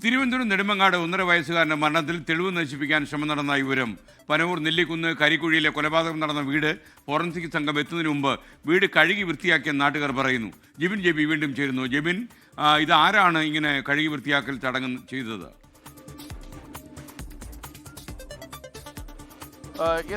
തിരുവനന്തപുരം നെടുമങ്ങാട് 1.5 വയസ്സുകാരൻ്റെ മരണത്തിൽ തെളിവ് നശിപ്പിക്കാൻ ശ്രമം നടന്ന വിവരം പനവൂർ നെല്ലിക്കുന്ന് കരിക്കുഴിയിലെ കൊലപാതകം നടന്ന വീട് ഫോറൻസിക് സംഘം എത്തുന്നതിന് മുമ്പ് വീട് കഴുകി വൃത്തിയാക്കിയ നാട്ടുകാർ പറയുന്നു. ജിബിൻ ജെബി വീണ്ടും ചേരുന്നു. ജിബിൻ, ഇതാരാണ് ഇങ്ങനെ കഴുകി വൃത്തിയാക്കൽ ചടങ്ങ് ചെയ്തത്?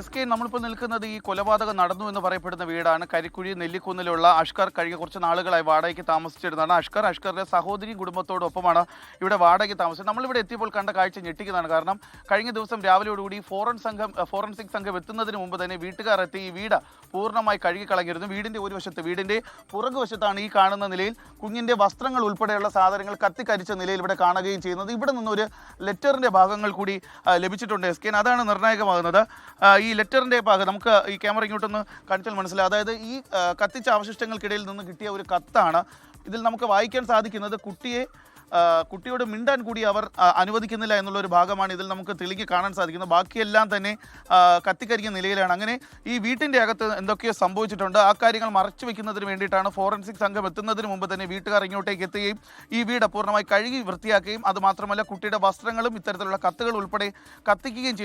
SK, നമ്മളിപ്പോൾ നിൽക്കുന്നത് ഈ കൊലപാതകം നടന്നു എന്ന് പറയപ്പെടുന്ന വീടാണ്. കരിക്കുഴി നെല്ലിക്കുന്നിലുള്ള അഷ്കർ കഴിഞ്ഞ കുറച്ച് നാളുകളായി വാടകയ്ക്ക് താമസിച്ചിരുന്നതാണ്. അഷ്കറിന്റെ സഹോദരിയും കുടുംബത്തോടൊപ്പമാണ് ഇവിടെ വാടകയ്ക്ക് താമസിച്ചത്. നമ്മളിവിടെ എത്തിയപ്പോൾ കണ്ട കാഴ്ച ഞെട്ടിക്കുന്നതാണ്. കാരണം കഴിഞ്ഞ ദിവസം രാവിലെയോടുകൂടി ഫോറൻസിക് സംഘം എത്തുന്നതിന് മുമ്പ് തന്നെ വീട്ടുകാർ എത്തി ഈ വീട് പൂർണ്ണമായി കഴുകിക്കളഞ്ഞിരുന്നു. വീടിന്റെ ഒരു വശത്ത്, വീടിന്റെ പുറകുവശത്താണ് ഈ കാണുന്ന നിലയിൽ കുഞ്ഞിന്റെ വസ്ത്രങ്ങൾ ഉൾപ്പെടെയുള്ള സാധനങ്ങൾ കത്തിക്കരിച്ച നിലയിൽ ഇവിടെ കാണുകയും ചെയ്യുന്നത്. ഇവിടെ നിന്നൊരു ലെറ്ററിന്റെ ഭാഗങ്ങൾ കൂടി ലഭിച്ചിട്ടുണ്ട്. SK, അതാണ് നിർണായകമാകുന്നത്. ഈ ലെറ്ററിൻ്റെ ഭാഗം നമുക്ക് ഈ ക്യാമറ ഇങ്ങോട്ടൊന്ന് കാണിച്ചാൽ മനസ്സിലാവും. അതായത് ഈ കത്തിച്ച അവശിഷ്ടങ്ങൾക്കിടയിൽ നിന്ന് കിട്ടിയ ഒരു കത്താണ്. ഇതിൽ നമുക്ക് വായിക്കാൻ സാധിക്കുന്നത് കുട്ടിയോട് മിണ്ടാൻ കൂടി അവർ അനുവദിക്കുന്നില്ല എന്നുള്ളൊരു ഭാഗമാണ് ഇതിൽ നമുക്ക് തെളിഞ്ഞ് കാണാൻ സാധിക്കുന്നത്. ബാക്കിയെല്ലാം തന്നെ കത്തിക്കരിക്കുന്ന നിലയിലാണ്. അങ്ങനെ ഈ വീട്ടിൻ്റെ അകത്ത് എന്തൊക്കെയോ സംഭവിച്ചിട്ടുണ്ട്. ആ കാര്യങ്ങൾ മറച്ചു വെക്കുന്നതിന് വേണ്ടിയിട്ടാണ് ഫോറൻസിക് സംഘം എത്തുന്നതിന് മുമ്പ് തന്നെ വീട്ടുകാർ ഇങ്ങോട്ടേക്ക് എത്തുകയും ഈ വീട് പൂർണ്ണമായി കഴുകി വൃത്തിയാക്കുകയും അതുമാത്രമല്ല കുട്ടിയുടെ വസ്ത്രങ്ങളും ഇത്തരത്തിലുള്ള കത്തുകൾ ഉൾപ്പെടെ കത്തിക്കുകയും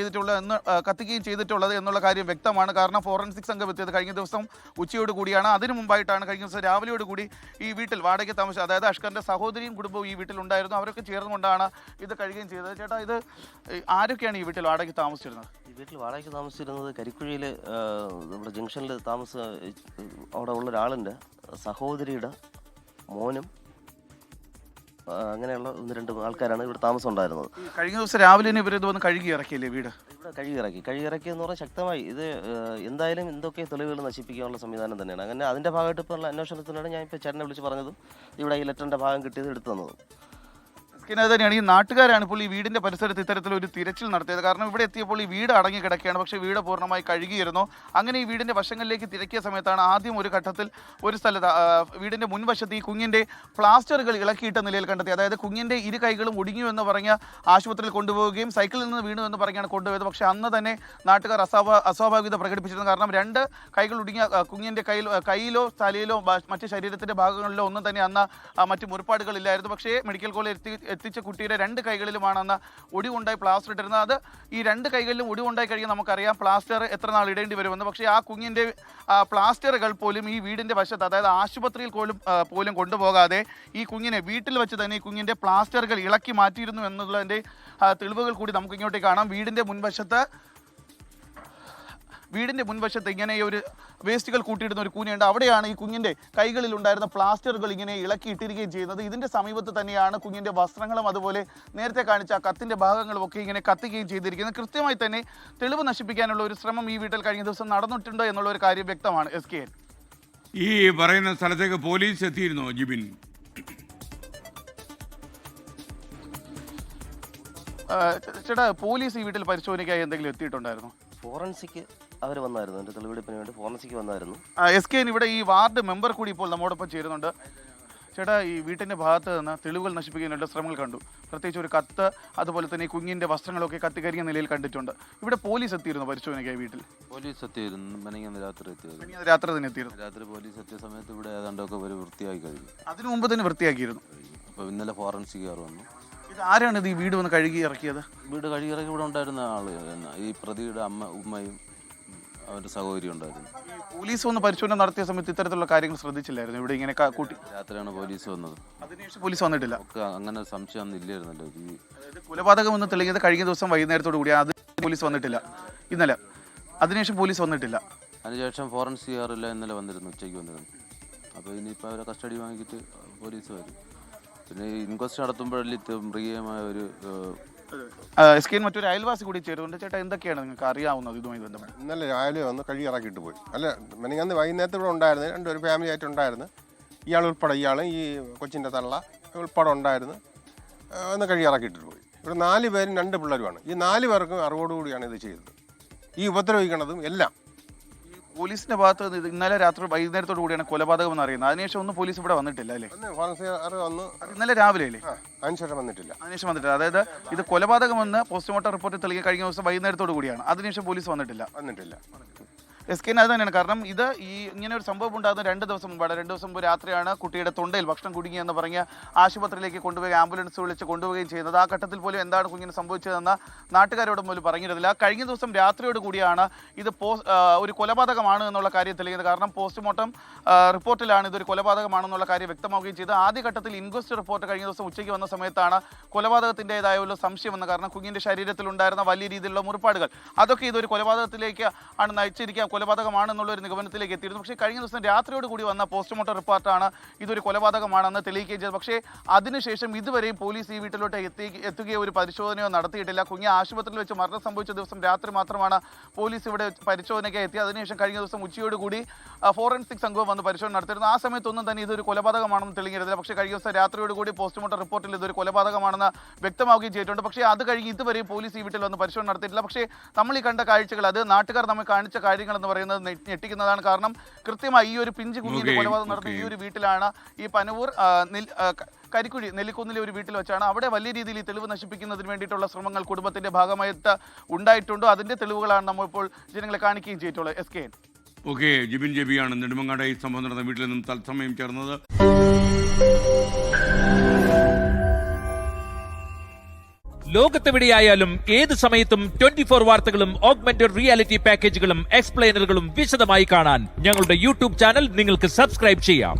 ചെയ്തിട്ടുള്ളത് എന്നുള്ള കാര്യം വ്യക്തമാണ്. കാരണം ഫോറൻസിക് സംഘം എത്തിയത് കഴിഞ്ഞ ദിവസം ഉച്ചയോട് കൂടിയാണ്. അതിനു മുമ്പായിട്ടാണ് കഴിഞ്ഞ ദിവസം രാവിലെയോട് കൂടി ഈ വീട്ടിൽ വാടകയ്ക്ക് താമസിച്ചത്. അതായത് അഷ്കറിന്റെ സഹോദരിയും കുടുംബവും ഈ ഉണ്ടായിരുന്നു. അവരൊക്കെ ചേർന്നുകൊണ്ടാണ് ഇത് കഴിയുകയും ചെയ്തത്. ചേട്ടാ, ഇത് ആരൊക്കെയാണ് ഈ വീട്ടിൽ വാടകയ്ക്ക് താമസിച്ചിരുന്നത്? ഈ വീട്ടിൽ വാടകയ്ക്ക് താമസിച്ചിരുന്നത് കരിക്കുഴിയിൽ നമ്മുടെ ജംഗ്ഷനിൽ അവിടെ ഉള്ള ഒരാളുണ്ട്. സഹോദരിയുടെ മോനും അങ്ങനെയുള്ള 1-2 ആൾക്കാരാണ് ഇവിടെ താമസം ഉണ്ടായിരുന്നത്. കഴിഞ്ഞ ദിവസം രാവിലെ ഇവർ ഇത് വന്ന് കഴുകി ഇറക്കിയല്ലേ വീട്? ഇവിടെ കഴുകി എന്ന് പറഞ്ഞാൽ ശക്തമായി ഇത് എന്തായാലും എന്തൊക്കെ തെളിവുകൾ നശിപ്പിക്കാനുള്ള സംവിധാനം തന്നെയാണ്. അങ്ങനെ അതിൻ്റെ ഭാഗമായിട്ട് ഇപ്പോൾ ഉള്ള അന്വേഷണത്തിനാണ് ഞാൻ ഇപ്പോൾ ചേട്ടനെ വിളിച്ച് പറഞ്ഞതും ഇവിടെ ഈ ലെറ്ററിൻ്റെ ഭാഗം കിട്ടിയത് എടുത്തു തന്നതും. അത് തന്നെയാണ്. ഈ നാട്ടുകാരാണ് ഇപ്പോൾ ഈ വീടിന്റെ പരിസരത്ത് ഇത്തരത്തിലൊരു തിരച്ചിൽ നടത്തിയത്. കാരണം ഇവിടെ എത്തിയപ്പോൾ ഈ വീട് അടങ്ങി കിടക്കുകയാണ്. പക്ഷേ വീട് പൂർണ്ണമായി കഴുകിയിരുന്നു. അങ്ങനെ ഈ വീടിന്റെ വശങ്ങളിലേക്ക് തിരക്കിയ സമയത്താണ് ആദ്യം ഒരു ഘട്ടത്തിൽ ഒരു സ്ഥലത്ത് വീടിന്റെ മുൻവശത്ത് ഈ കുഞ്ഞിന്റെ പ്ലാസ്റ്ററുകൾ ഇളക്കിയിട്ട നിലയിൽ കണ്ടെത്തി. അതായത് കുഞ്ഞിന്റെ ഇരു കൈകളും ഒടിഞ്ഞു എന്ന് പറഞ്ഞ ആശുപത്രിയിൽ കൊണ്ടുപോവുകയും സൈക്കിളിൽ നിന്ന് വീണു എന്ന് പറഞ്ഞാണ് കൊണ്ടുപോയത്. പക്ഷേ അന്ന് തന്നെ നാട്ടുകാർ അസ്വാഭാവികത പ്രകടിപ്പിച്ചിരുന്നു. കാരണം 2 കൈകൾ ഒടിഞ്ഞ കുഞ്ഞിന്റെ കയ്യിലോ തലയിലോ മറ്റ് ശരീരത്തിന്റെ ഭാഗങ്ങളിലോ ഒന്നും തന്നെ അന്ന് മറ്റ് മുറിപ്പാടുകളില്ലായിരുന്നു. പക്ഷേ മെഡിക്കൽ കോളേജ് എത്തിച്ച കുട്ടിയുടെ 2 കൈകളിലുമാണ് അന്ന് ഒടിവുണ്ടായി പ്ലാസ്റ്റർ ഇട്ടിരുന്നത്. അത് ഈ 2 കൈകളിലും ഒടിവുണ്ടായി കഴിയാൻ നമുക്കറിയാം പ്ലാസ്റ്റർ എത്ര നാൾ ഇടേണ്ടി വരുമെന്ന്. പക്ഷേ ആ കുഞ്ഞിൻ്റെ പ്ലാസ്റ്ററുകൾ പോലും ഈ വീടിൻ്റെ വശത്ത്, അതായത് ആശുപത്രിയിൽ പോലും കൊണ്ടുപോകാതെ ഈ കുഞ്ഞിനെ വീട്ടിൽ വെച്ച് തന്നെ ഈ കുഞ്ഞിൻ്റെ പ്ലാസ്റ്ററുകൾ ഇളക്കി മാറ്റിയിരുന്നു എന്നുള്ളതിൻ്റെ തെളിവുകൾ കൂടി നമുക്ക് ഇങ്ങോട്ടേക്ക് കാണാം. വീടിൻ്റെ മുൻവശത്ത് ഇങ്ങനെ ഒരു വേസ്റ്റുകൾ കൂട്ടിയിടുന്ന ഒരു കൂനയുണ്ട്. അവിടെയാണ് ഈ കുഞ്ഞിൻ്റെ കൈകളിൽ ഉണ്ടായിരുന്ന പ്ലാസ്റ്ററുകൾ ഇങ്ങനെ ഇളക്കിയിട്ടിരിക്കുകയും ചെയ്യുന്നത്. ഇതിൻ്റെ സമീപത്ത് തന്നെയാണ് കുഞ്ഞിൻ്റെ വസ്ത്രങ്ങളും അതുപോലെ നേരത്തെ കാണിച്ച കത്തിൻ്റെ ഭാഗങ്ങളും ഒക്കെ ഇങ്ങനെ കത്തിക്കുകയും ചെയ്തിരിക്കുന്നത്. കൃത്യമായി തന്നെ തെളിവ് നശിപ്പിക്കാനുള്ള ഒരു ശ്രമം ഈ വീട്ടിൽ കഴിഞ്ഞ ദിവസം നടന്നിട്ടുണ്ട് എന്നുള്ള ഒരു കാര്യം വ്യക്തമാണ്. SK, ഈ പറയുന്ന സ്ഥലത്തേക്ക് പോലീസ് എത്തിയിരുന്നോ ജിബിൻ? ചേട്ടാ, പോലീസ് ഈ വീട്ടിൽ പരിശോധനയ്ക്കായി എന്തെങ്കിലും എത്തിയിട്ടുണ്ടായിരുന്നു? ഫോറൻസിക് അവർ വന്നായിരുന്നു. എൻ്റെ തെളിവെടുപ്പിന് വേണ്ടി ഫോറൻസിക് വന്നായിരുന്നു. SK, ഇവിടെ ഈ വാർഡ് മെമ്പർ കൂടി ഇപ്പോൾ നമ്മോടൊപ്പം ചേരുന്നുണ്ട്. ചേട്ടാ, ഈ വീട്ടിൻ്റെ ഭാഗത്ത് നിന്ന് തെളിവുകൾ നശിപ്പിക്കാനുള്ള ശ്രമങ്ങൾ കണ്ടു. പ്രത്യേകിച്ച് ഒരു കത്ത്, അതുപോലെ തന്നെ ഈ കുഞ്ഞിൻ്റെ വസ്ത്രങ്ങളൊക്കെ കത്തിക്കരിക്കുന്ന നിലയിൽ കണ്ടിട്ടുണ്ട്. ഇവിടെ പോലീസ് എത്തിയിരുന്നു പരിശോധനയ്ക്കായി വീട്ടിൽ? പോലീസ് എത്തിയിരുന്നു. മെനങ്ങാന്ന് രാത്രി എത്തിയത്. രാത്രി തന്നെ എത്തിയിരുന്നു. രാത്രി പോലീസ് എത്തിയ സമയത്ത് ഇവിടെ ഏതാണ്ടൊക്കെ ഒരു വൃത്തിയാക്കി കഴിഞ്ഞു. അതിനു മുമ്പ് തന്നെ വൃത്തിയാക്കിയിരുന്നു. അപ്പോൾ ഇന്നലെ ഫോറൻസിക്കാർ വന്നു. ഇത് ആരാണ് ഇത് ഈ വീട് വന്ന് കഴുകി ഇറക്കിയത്? വീട് കഴുകി ഇറക്കി ഇവിടെ ഉണ്ടായിരുന്ന ആള് ഈ പ്രതിയുടെ ഉമ്മയും അവരുടെ സഹോദരി ഉണ്ടായിരുന്നു. പോലീസ് വന്ന് പരിശോധന നടത്തിയ സമയത്ത് ഇത്തരത്തിലുള്ള കാര്യങ്ങൾ ശ്രദ്ധിച്ചില്ലായിരുന്നു? ഇവിടെ ഇങ്ങനെ കൂട്ടി രാത്രിയാണ് പോലീസ് വന്നത്. അതിനുശേഷം പോലീസ് വന്നിട്ടില്ല? അങ്ങനെ സംശയം ഒന്നും ഇല്ലായിരുന്നല്ലോ. അതായത് കൊലപാതകം എന്ന് തെളിഞ്ഞത് കഴിഞ്ഞ ദിവസം വൈകുന്നേരത്തോടു കൂടി. അത് പോലീസ് വന്നിട്ടില്ല ഇന്നലെ. അതിനുശേഷം പോലീസ് വന്നിട്ടില്ല. അതിനുശേഷം ഫോറൻസിക്കാറില്ല ഇന്നലെ വന്നിരുന്നു, ഉച്ചയ്ക്ക് വന്നിരുന്നു. അപ്പോൾ ഇനിയിപ്പോൾ അവരെ കസ്റ്റഡി വാങ്ങിയിട്ട് പോലീസ് വരും. പിന്നെ ഇൻക്വസ്റ്റ് നടത്തുമ്പോഴല്ലേ മൃഗീയമായ ഒരു SK, മറ്റൊരു അയൽവാസി കൂടി ചേരുന്നുണ്ട്. ചേട്ടാ, എന്തൊക്കെയാണ് നിങ്ങൾക്ക് അറിയാവുന്നത് ഇതുമായി ബന്ധപ്പെട്ട്? ഇന്നലെ രാവിലെ വന്ന് കഴുകി ഇറക്കിയിട്ട് പോയി. അല്ല, മെനങ്ങാന്ന് വൈകുന്നേരത്ത് ഇവിടെ ഉണ്ടായിരുന്നു. 2 ഫാമിലി ആയിട്ടുണ്ടായിരുന്നു. ഇയാൾ ഉൾപ്പെടെ, ഇയാളും ഈ കൊച്ചിൻ്റെ തള്ള ഉൾപ്പെടെ ഉണ്ടായിരുന്നു. ഒന്ന് കഴുകി ഇറക്കിയിട്ട് പോയി. ഇവിടെ 4 പേരും 2 പിള്ളേരുമാണ്. ഈ 4 പേർക്കും അറിവോടുകൂടിയാണ് ഇത് ചെയ്തത്. ഈ ഉപദ്രവിക്കണതും എല്ലാം പോലീസിന്റെ ഭാഗത്ത് ഇന്നലെ രാത്രി വൈകുന്നേരത്തോടു കൂടിയാണ് കൊലപാതകം എന്ന് അറിയുന്നത്. അതിനുശേഷം ഒന്നും പോലീസ് ഇവിടെ വന്നിട്ടില്ല അല്ലേ? ഇന്നലെ രാവിലെ അല്ലേ? അതിനുശേഷം വന്നിട്ടില്ല. അതിനുശേഷം വന്നിട്ടില്ല. അതായത് ഇത് കൊലപാതകമെന്ന് പോസ്റ്റ്മോർട്ടം റിപ്പോർട്ട് തെളിയിക്കാൻ കഴിഞ്ഞ ദിവസം വൈകുന്നേരത്തോടു കൂടിയാണ്. അതിനുശേഷം പോലീസ് വന്നിട്ടില്ല. SK അത് തന്നെയാണ്. കാരണം ഇത് ഇങ്ങനെ ഒരു സംഭവം ഉണ്ടാകുന്ന 2 ദിവസം മുമ്പാണ്. 2 ദിവസം മുമ്പ് രാത്രിയാണ് കുട്ടിയുടെ തൊണ്ടയിൽ ഭക്ഷണം കുടുങ്ങിയെന്ന് പറഞ്ഞ് ആശുപത്രിയിലേക്ക് കൊണ്ടുപോയി ആംബുലൻസ് വിളിച്ച് കൊണ്ടുപോവുകയും ചെയ്യുന്നത്. ആ ഘട്ടത്തിൽ പോലും എന്താണ് കുഞ്ഞിന് സംഭവിച്ചതെന്ന് നാട്ടുകാരോട് പോലും പറഞ്ഞിരുന്നില്ല. കഴിഞ്ഞ ദിവസം രാത്രിയോട് കൂടിയാണ് ഇത് ഒരു കൊലപാതകമാണ് എന്നുള്ള കാര്യം തെളിയുന്നത്. കാരണം പോസ്റ്റ്മോർട്ടം റിപ്പോർട്ടിലാണ് ഇതൊരു കൊലപാതകമാണെന്നുള്ള കാര്യം വ്യക്തമാവുകയും ചെയ്ത് ആദ്യഘട്ടത്തിൽ ഇൻക്വസ്റ്റ് റിപ്പോർട്ട് കഴിഞ്ഞ ദിവസം ഉച്ചയ്ക്ക് വന്ന സമയത്താണ് കൊലപാതകത്തിൻ്റെതായ ഒരു സംശയമെന്ന്. കാരണം കുഞ്ഞിൻ്റെ ശരീരത്തിലുണ്ടായിരുന്ന വലിയ രീതിയിലുള്ള മുറിപ്പാടുകൾ അതൊക്കെ ഇതൊരു കൊലപാതകത്തിലേക്ക് ആണ് നയിച്ചിരിക്കുക, കൊലപാതകമാണെന്നുള്ള ഒരു നിഗമനത്തിലേക്ക് എത്തിയിരുന്നു. പക്ഷേ കഴിഞ്ഞ ദിവസം രാത്രിയോട് കൂടി വന്ന പോസ്റ്റ്മോർട്ടം റിപ്പോർട്ടാണ് ഇതൊരു കൊലപാതകമാണെന്ന് തെളിയിക്കുകയും ചെയ്തത്. പക്ഷേ അതിനുശേഷം ഇതുവരെയും പോലീസ് ഈ വീട്ടിലോട്ട് എത്തുകയോ ഒരു പരിശോധനയോ നടത്തിയിട്ടില്ല. കുഞ്ഞ് ആശുപത്രിയിൽ വെച്ച് മരണം സംഭവിച്ച ദിവസം രാത്രി മാത്രമാണ് പോലീസ് ഇവിടെ പരിശോധനയ്ക്ക് എത്തിയത്. അതിനുശേഷം കഴിഞ്ഞ ദിവസം ഉച്ചയോടുകൂടി ഫോറൻസിക് സംഘവും വന്ന് പരിശോധന നടത്തിയിരുന്നു. ആ സമയത്തൊന്നും തന്നെ ഇതൊരു കൊലപാതകമാണെന്ന് തെളിഞ്ഞിരുന്നില്ല. പക്ഷേ കഴിഞ്ഞ ദിവസം രാത്രിയോടുകൂടി പോസ്റ്റ്മോർട്ടം റിപ്പോർട്ടിൽ ഇതൊരു കൊലപാതകമാണെന്ന് വ്യക്തമാവുകയും ചെയ്തിട്ടുണ്ട്. പക്ഷേ അത് കഴിഞ്ഞ് ഇതുവരെയും പോലീസ് ഈ വീട്ടിൽ വന്ന് പരിശോധന നടത്തിയിട്ടില്ല. പക്ഷേ നമ്മൾ ഈ കണ്ട കാഴ്ചകൾ, അത് നാട്ടുകാർ നമ്മൾ കാണിച്ച കാര്യങ്ങൾ എന്ന് പറയുന്നത് ഞെട്ടിക്കുന്നതാണ്. കാരണം കൃത്യമായി ഈ ഒരു പിഞ്ച് കുഞ്ഞിന്റെ കൊലപാതകം നടന്ന ഈ ഒരു വീട്ടിലാണ്, ഈ പനവൂർ കരിക്കുഴി നെല്ലിക്കുന്നിലെ ഒരു വീട്ടിൽ വെച്ചാണ്. അവിടെ വലിയ രീതിയിൽ ഈ തെളിവ് നശിപ്പിക്കുന്നതിന് വേണ്ടിയിട്ടുള്ള ശ്രമങ്ങൾ കുടുംബത്തിന്റെ ഭാഗമായിട്ട് ഉണ്ടായിട്ടുണ്ടോ, അതിന്റെ തെളിവുകളാണ് നമ്മൾ ഇപ്പോൾ ജനങ്ങളെ കാണിക്കുകയും ചെയ്തിട്ടുള്ളത്. SK. ഓക്കെ, ജിബിൻ ജെബിയാണ് നെടുമങ്ങാട് ഈ സംഭവം നടന്ന വീട്ടിൽ നിന്നും തത്സമയം ചേർന്നത്. ലോകത്തെവിടെയായാലും ഏത് സമയത്തും 24 വാർത്തകളും ഓഗ്മെന്റഡ് റിയാലിറ്റി പാക്കേജുകളും എക്സ്പ്ലെയിനറുകളും വിശദമായി കാണാൻ ഞങ്ങളുടെ YouTube ചാനൽ നിങ്ങൾക്ക് സബ്സ്ക്രൈബ് ചെയ്യാം.